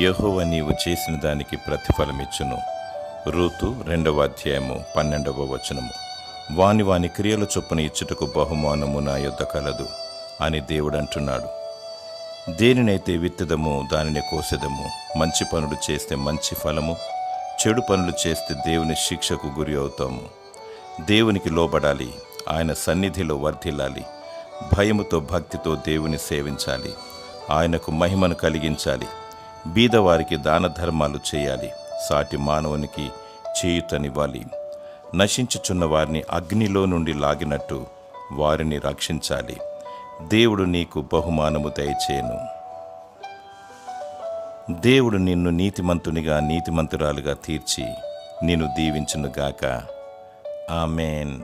యెహోవా నీవు చేసిన దానికి ప్రతిఫలమిచ్చును. రూతు 2వ అధ్యాయము 12వ వచనము. వాని వాని క్రియల చొప్పున ఇచ్చుటకు బహుమానము నా యొద్ద కలదు అని దేవుడంటున్నాడు. దేనినైతే విత్తదమో దానిని కోసెదము. మంచి పనులు చేస్తే మంచి ఫలము, చెడు పనులు చేస్తే దేవుని శిక్షకు గురి అవుతాము. దేవునికి లోబడాలి, ఆయన సన్నిధిలో వర్ధిల్లాలి, భయముతో భక్తితో దేవుని సేవించాలి, ఆయనకు మహిమను కలిగించాలి, బీదవారికి దాన ధర్మాలు చేయాలి, సాటి మానవునికి చేయుతనివ్వాలి, నశించుచున్న వారిని అగ్నిలో నుండి లాగినట్టు వారిని రక్షించాలి. దేవుడు నీకు బహుమానము దయచేయను. దేవుడు నిన్ను నీతిమంతునిగా నీతిమంతురాలుగా తీర్చి నిన్ను దీవించునుగాక. ఆమేన్.